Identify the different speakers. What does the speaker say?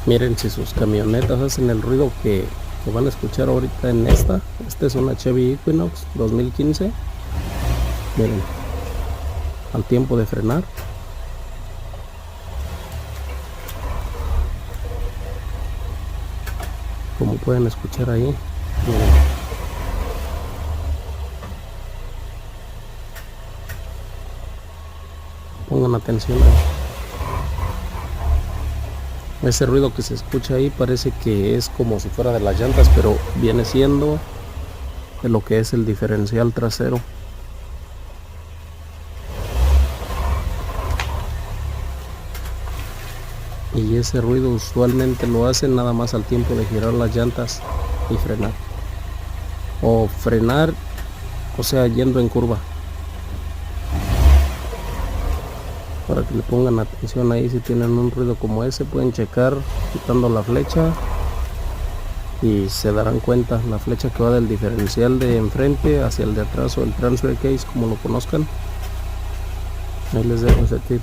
Speaker 1: Miren, si sus camionetas hacen el ruido que van a escuchar ahorita en esta es una Chevy Equinox 2015. Miren, al tiempo de frenar, como pueden escuchar ahí, miren. Pongan atención ahí. Ese ruido que se escucha ahí parece que es como si fuera de las llantas, pero viene siendo de lo que es el diferencial trasero. Y ese ruido usualmente lo hacen nada más al tiempo de girar las llantas y frenar. O frenar, o sea, yendo en curva. Para que le pongan atención ahí, si tienen un ruido como ese, pueden checar quitando la flecha y se darán cuenta. La flecha que va del diferencial de enfrente hacia el de atrás, o el transfer case, como lo conozcan. Ahí les dejo ese tip.